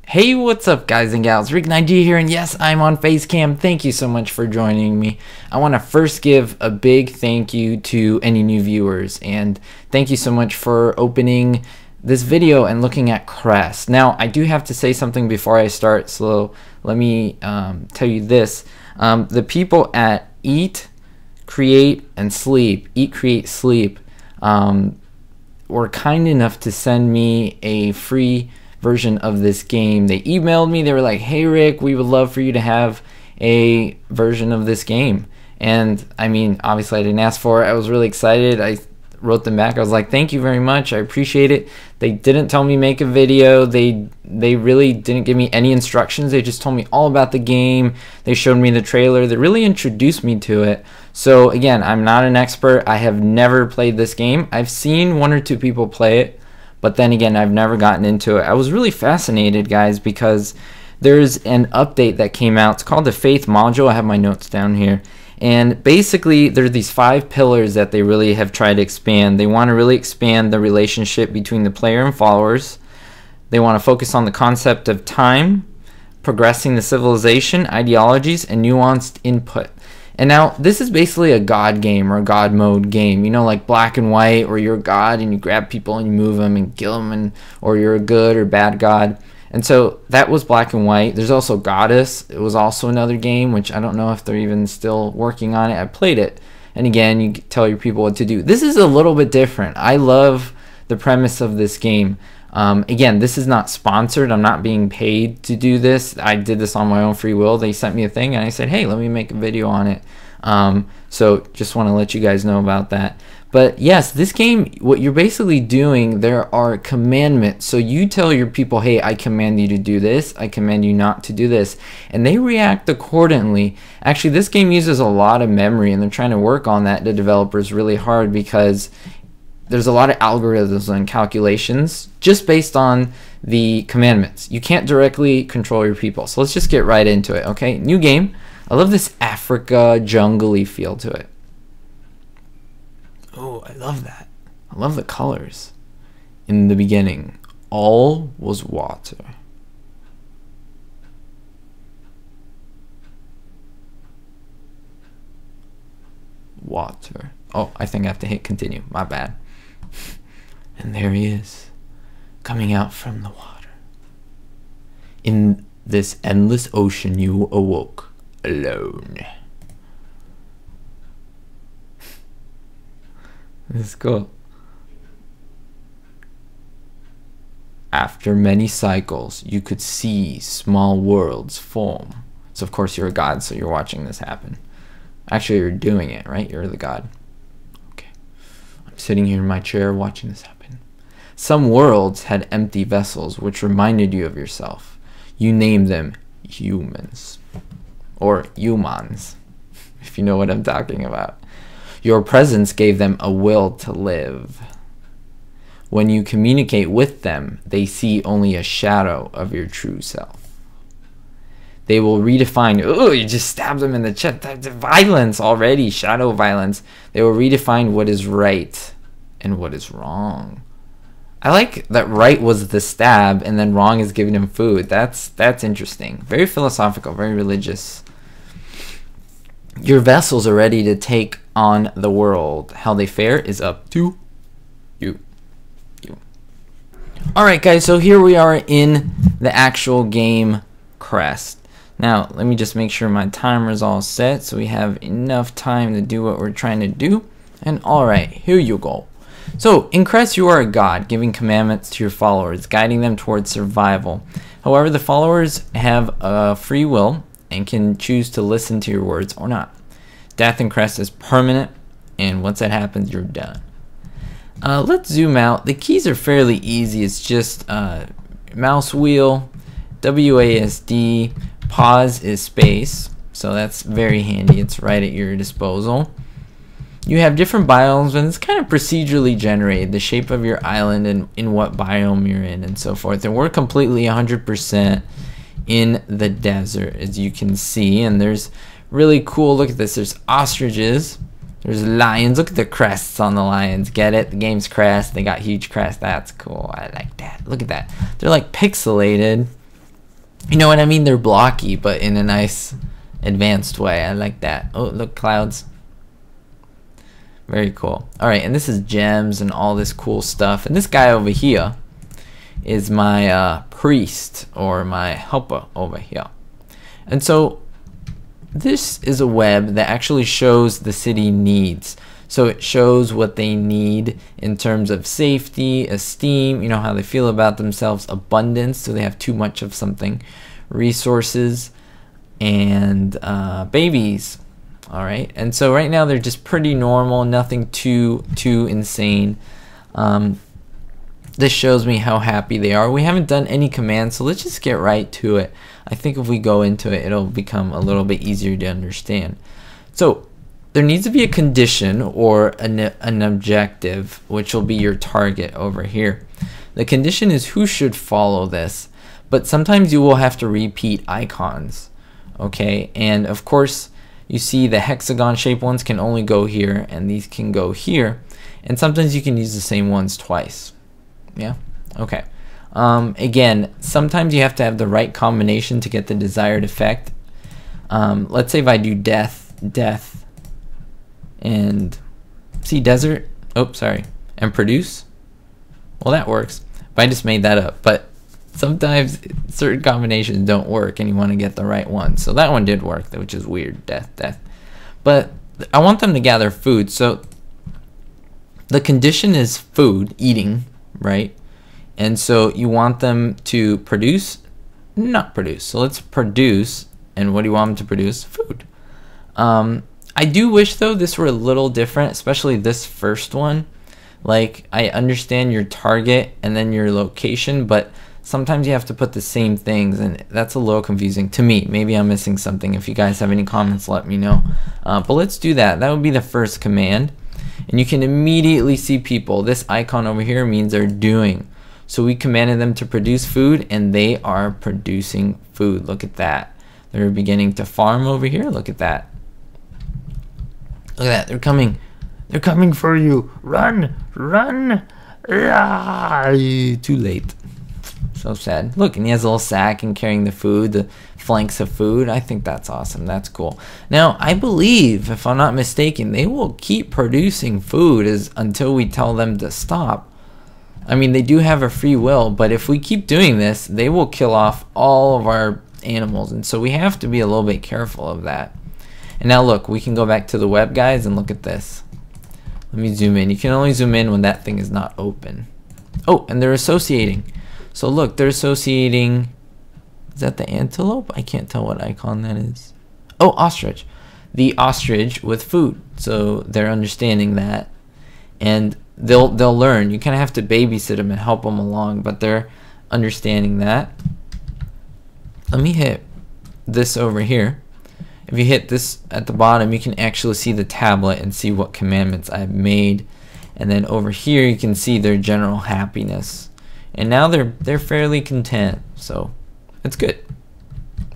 Hey, what's up guys and gals? Rick9D here, and yes, I'm on FaceCam. Thank you so much for joining me. I want to first give a big thank you to any new viewers, and thank you so much for opening this video and looking at Crest. Now, I do have to say something before I start, so let me tell you this. The people at Eat, Create, and Sleep, were kind enough to send me a free version of this game. They emailed me, they were like, hey Rick, we would love for you to have a version of this game. And I mean, obviously I didn't ask for it. I was really excited. I wrote them back. I was like, thank you very much, I appreciate it. They didn't tell me make a video. They really didn't give me any instructions. They just told me all about the game. They showed me the trailer. They really introduced me to it. So again, I'm not an expert. I have never played this game. I've seen one or two people play it, but then again, I've never gotten into it. I was really fascinated, guys, because there's an update that came out. It's called the Faith module. I have my notes down here. And basically, there are these 5 pillars that they really have tried to expand. They want to really expand the relationship between the player and followers. They want to focus on the concept of time, progressing the civilization, ideologies, and nuanced input. And now, this is basically a God game or a God mode game. You know, like Black and White, where you're a God and you grab people and you move them and kill them, or you're a good or bad God. And so that was Black and White. There's also Goddess. It was also another game, which I don't know if they're even still working on it. I played it. And again, you tell your people what to do. This is a little bit different. I love the premise of this game. Again, this is not sponsored. I'm not being paid to do this. I did this on my own free will. They sent me a thing and I said, hey, let me make a video on it. So just want to let you guys know about that. But yes, this game, what you're basically doing, there are commandments. So you tell your people, hey, I command you to do this. I command you not to do this. And they react accordingly. Actually, this game uses a lot of memory, and they're trying to work on that, the developers, really hard, because there's a lot of algorithms and calculations just based on the commandments. You can't directly control your people. So let's just get right into it, okay? New game. I love this Africa jungle-y feel to it. Oh, I love that. I love the colors. In the beginning, all was water. Water. Oh, I think I have to hit continue. My bad. And there he is, coming out from the water. In this endless ocean you awoke alone. This is cool. After many cycles, you could see small worlds form. So of course you're a god, so you're watching this happen. Actually, you're doing it, right? You're the god. Okay. I'm sitting here in my chair watching this happen. Some worlds had empty vessels which reminded you of yourself. You named them humans. Or humans, if you know what I'm talking about. Your presence gave them a will to live. When you communicate with them, they see only a shadow of your true self. They will redefine, oh, you just stabbed them in the chest. That's violence already, shadow violence. They will redefine what is right and what is wrong. I like that right was the stab and then wrong is giving him food. That's interesting. Very philosophical, very religious. Your vessels are ready to take on the world. How they fare is up to you. Alright guys, so here we are in the actual game Crest. Now, let me just make sure my timer is all set so we have enough time to do what we're trying to do. And alright, here you go. So, in Crest you are a god, giving commandments to your followers, guiding them towards survival. However, the followers have a free will and can choose to listen to your words or not. Death in Crest is permanent, and once that happens, you're done. Let's zoom out. The keys are fairly easy. It's just mouse wheel, WASD, pause is space, so that's very handy. It's right at your disposal. You have different biomes, and it's kind of procedurally generated, the shape of your island and in what biome you're in and so forth. And we're completely 100% in the desert, as you can see, and there's really cool, look at this, there's ostriches, there's lions, look at the crests on the lions, get it? The game's Crest, they got huge crests, that's cool, I like that, look at that, they're like pixelated, You know what I mean? They're blocky, but in a nice advanced way. I like that. Oh, look, clouds. Very cool. All right, and this is gems and all this cool stuff. And this guy over here is my priest, or my helper over here. And so this is a web that actually shows the city needs. So it shows what they need in terms of safety, esteem, you know, how they feel about themselves, abundance, so they have too much of something, resources, and babies. All right, and so right now they're just pretty normal, nothing too insane. This shows me how happy they are. We haven't done any commands, so let's just get right to it. I think if we go into it, it'll become a little bit easier to understand. So there needs to be a condition or an objective, which will be your target over here. The condition is who should follow this, but sometimes you will have to repeat icons, okay? And of course, you see the hexagon shaped ones can only go here, and these can go here, and sometimes you can use the same ones twice. Yeah, okay. Again, sometimes you have to have the right combination to get the desired effect. Let's say if I do death, and see desert, oh sorry, and produce, well that works, but I just made that up. But sometimes certain combinations don't work and you want to get the right one. So that one did work, which is weird, death. But I want them to gather food, so the condition is food, eating, right? And so you want them to produce, not produce. So let's produce, and what do you want them to produce? Food. I do wish though this were a little different, especially this first one. Like, I understand your target and then your location, but sometimes you have to put the same things, and that's a little confusing to me. Maybe I'm missing something. If you guys have any comments, let me know. But let's do that. That would be the first command. And you can immediately see people. This icon over here means they're doing. So we commanded them to produce food, and they are producing food. Look at that. They're beginning to farm over here. Look at that. Look at that. They're coming. They're coming for you. Run. Run. Ah, too late. So sad. Look, and he has a little sack and carrying the food, the flanks of food. I think that's awesome. That's cool. Now, I believe, if I'm not mistaken, they will keep producing food until we tell them to stop. I mean, they do have a free will, but if we keep doing this, they will kill off all of our animals. And so we have to be a little bit careful of that. And now look, we can go back to the web, guys, and look at this. Let me zoom in. You can only zoom in when that thing is not open. Oh, and they're associating. So look, they're associating, is that the antelope? I can't tell what icon that is. Oh, ostrich. The ostrich with food. So they're understanding that. And they'll learn. You kind of have to babysit them and help them along, but they're understanding that. Let me hit this over here. If you hit this at the bottom, you can actually see the tablet and see what commandments I've made. And then over here, you can see their general happiness. And now they're fairly content, so it's good.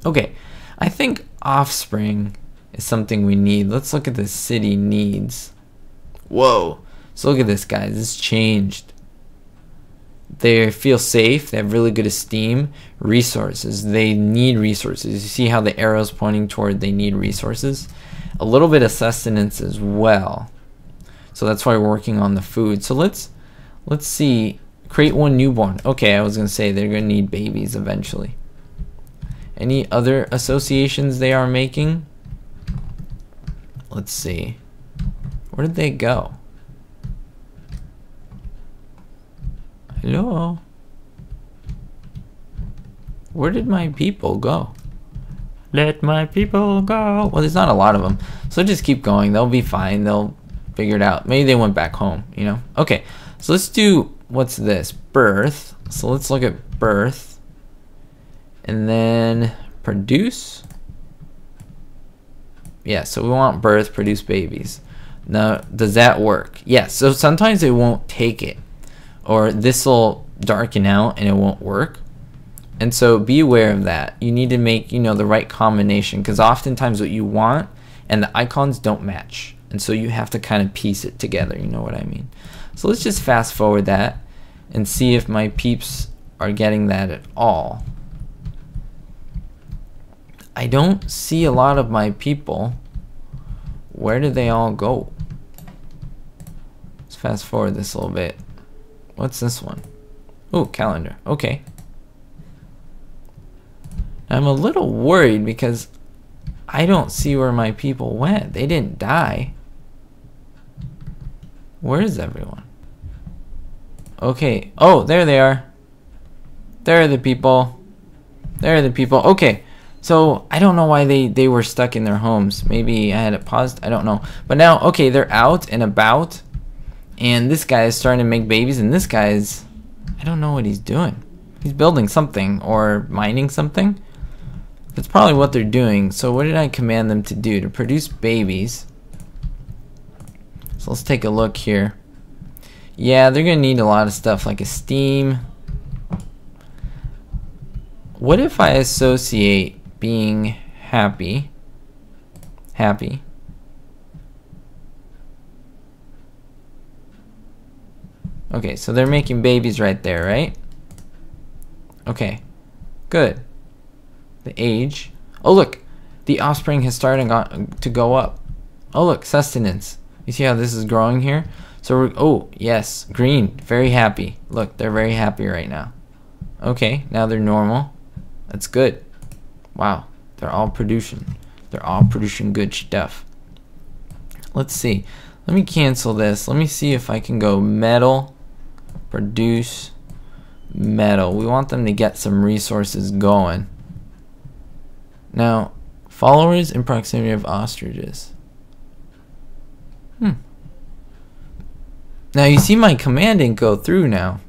Okay, I think offspring is something we need. Let's look at the city needs. Whoa, so look at this, guys. It's changed. They feel safe. They have really good esteem. Resources. They need resources. You see how the arrow's pointing toward they need resources? A little bit of sustenance as well. So that's why we're working on the food. So let's see. Create one newborn. Okay, I was going to say they're going to need babies eventually. Any other associations they are making? Let's see. Where did they go? Hello? Where did my people go? Let my people go. Well, there's not a lot of them. So just keep going. They'll be fine. They'll figure it out. Maybe they went back home, you know? Okay, so let's do, what's this? Birth. So let's look at birth. And then produce. Yeah, so we want birth, produce babies. Now, does that work? Yes, so sometimes it won't take it. Or this will darken out and it won't work. And so be aware of that. You need to make, you know, the right combination, because oftentimes what you want and the icons don't match. And so you have to kind of piece it together, you know what I mean? So let's just fast forward that and see if my peeps are getting that at all. I don't see a lot of my people. Where did they all go? Let's fast forward this a little bit. What's this one? Oh, calendar. Okay. I'm a little worried because I don't see where my people went. They didn't die. Where is everyone? Okay. Oh, there they are. There are the people. There are the people. Okay. So, I don't know why they were stuck in their homes. Maybe I had it paused. I don't know. But now, okay, they're out and about. And this guy is starting to make babies. And this guy is... I don't know what he's doing. He's building something or mining something. That's probably what they're doing. So, what did I command them to do? To produce babies. So, let's take a look here. Yeah, they're going to need a lot of stuff like a steam. What if I associate being happy? Okay, so they're making babies right there, right? Okay, good. The age. Oh, look, the offspring has started to go up. Oh, look, sustenance. You see how this is growing here? So we're, oh, yes, green, very happy. Look, they're very happy right now. Okay, now they're normal. That's good. Wow, they're all producing. They're all producing good stuff. Let's see. Let me cancel this. Let me see if I can go metal, produce metal. We want them to get some resources going. Now, followers in proximity of ostriches. Now you see my command didn't go through now.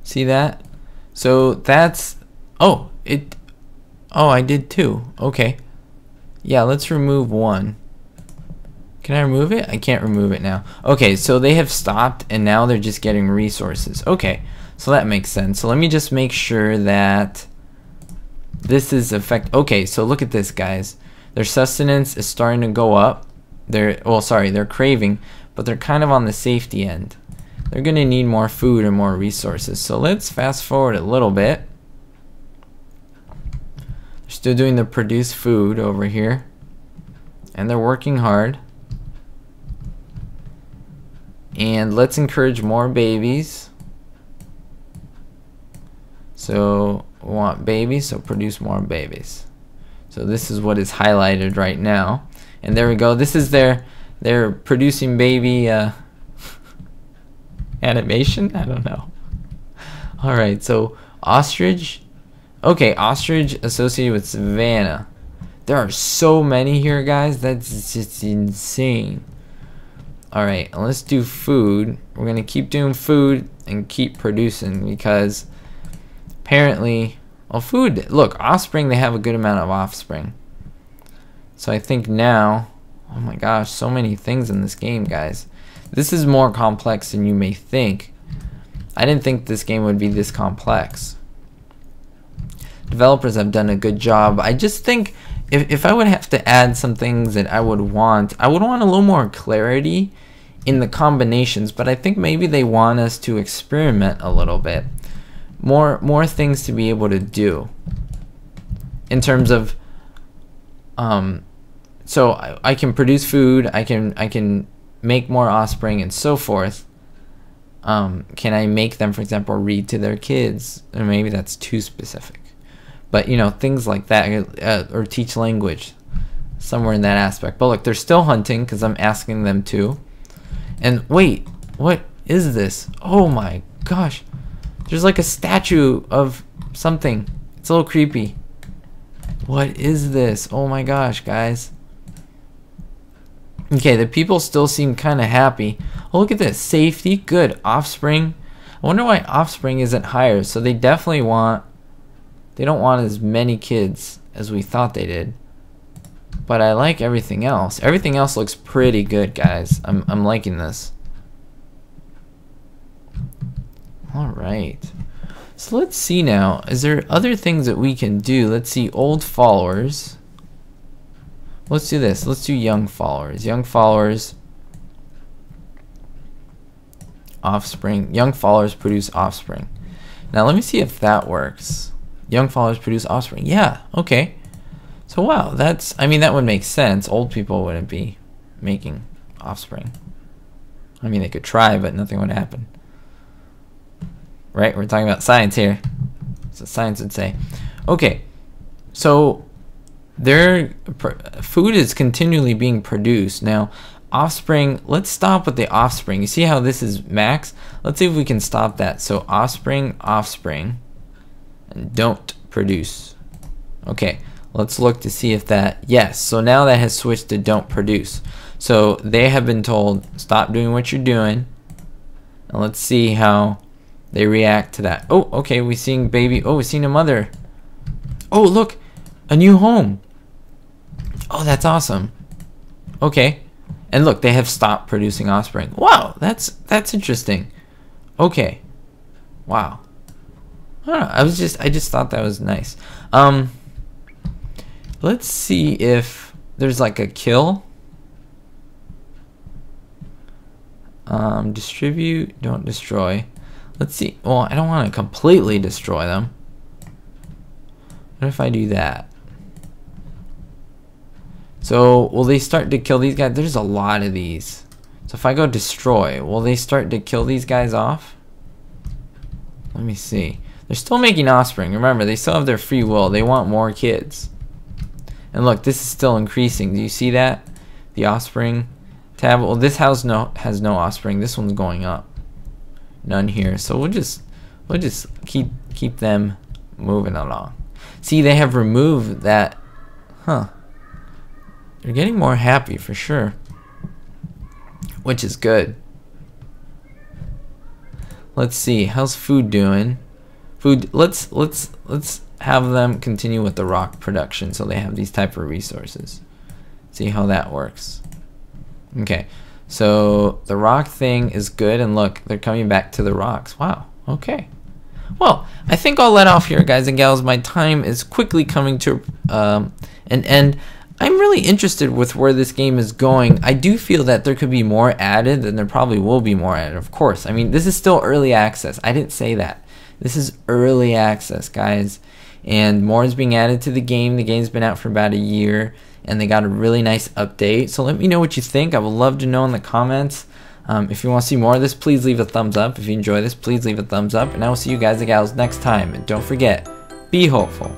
See that? So that's, oh, I did two. Okay. Yeah, let's remove one. Can I remove it? I can't remove it now. Okay, so they have stopped and now they're just getting resources. Okay, so that makes sense. So let me just make sure that this is okay, so look at this, guys. Their sustenance is starting to go up. They're craving, but they're kind of on the safety end. They're going to need more food and more resources. So let's fast forward a little bit. They're still doing the produce food over here. And they're working hard. And let's encourage more babies. So we want babies, so produce more babies. So this is what is highlighted right now. And there we go. This is they're producing baby animation? I don't know. Alright, so ostrich. Okay, ostrich associated with savannah. There are so many here, guys. That's just insane. Alright, let's do food. We're going to keep doing food and keep producing because apparently, well, food, look, offspring, they have a good amount of offspring. So I think now, oh my gosh, so many things in this game, guys. This is more complex than you may think. I didn't think this game would be this complex. Developers have done a good job. I just think if I would have to add some things that I would want a little more clarity in the combinations, but I think maybe they want us to experiment a little bit. More things to be able to do. In terms of so I can produce food, I can make more offspring and so forth. Can I make them, for example, read to their kids? Or maybe that's too specific. But, you know, things like that, or teach language, somewhere in that aspect. But look, they're still hunting because I'm asking them to. And wait, what is this? Oh my gosh. There's like a statue of something. It's a little creepy. What is this? Oh my gosh, guys. Okay, the people still seem kind of happy. Oh, look at this. Safety, good. Offspring. I wonder why offspring isn't higher. So they definitely want... They don't want as many kids as we thought they did. But I like everything else. Everything else looks pretty good, guys. I'm liking this. Alright. So let's see now. Is there other things that we can do? Let's see. Old followers. Let's do this. Let's do young followers. Young followers. Offspring. Young followers produce offspring. Now let me see if that works. young followers produce offspring. Yeah, okay. So wow, that's, I mean, that would make sense. Old people wouldn't be making offspring. I mean, they could try, but nothing would happen. Right? We're talking about science here. That's what science would say. Okay, so their food is continually being produced. Now, offspring, let's stop with the offspring. You see how this is max? Let's see if we can stop that. So offspring, and don't produce. Okay, let's look to see if that, yes. So now that has switched to don't produce. So they have been told, stop doing what you're doing. And let's see how they react to that. Oh, okay, we're seeing baby. Oh, we're seeing a mother. Oh, look, a new home. Oh, that's awesome. Okay. And look, they have stopped producing offspring. Wow, that's interesting. Okay. Wow. I don't know, I just thought that was nice. Let's see if there's like a kill. Distribute, don't destroy. Let's see. Well, I don't want to completely destroy them. What if I do that? So will they start to kill these guys? There's a lot of these. So if I go destroy, will they start to kill these guys off? Let me see. They're still making offspring. Remember, they still have their free will. They want more kids. And look, this is still increasing. Do you see that? The offspring tab. Well, this house has no offspring. This one's going up. None here. So we'll just keep them moving along. See, they have removed that. Huh. They're getting more happy for sure, which is good. Let's see, how's food doing? Food. Let's have them continue with the rock production, so they have these type of resources. See how that works. Okay, so the rock thing is good, and look, they're coming back to the rocks. Wow. Okay. Well, I think I'll let off here, guys and gals. My time is quickly coming to an end. I'm really interested with where this game is going. I do feel that there could be more added, and there probably will be more added, of course. I mean, this is still early access. I didn't say that. This is early access, guys. And more is being added to the game. The game's been out for about a year, and they got a really nice update. So let me know what you think. I would love to know in the comments. If you want to see more of this, please leave a thumbs up. If you enjoy this, please leave a thumbs up. And I will see you guys and gals next time. And don't forget, be hopeful.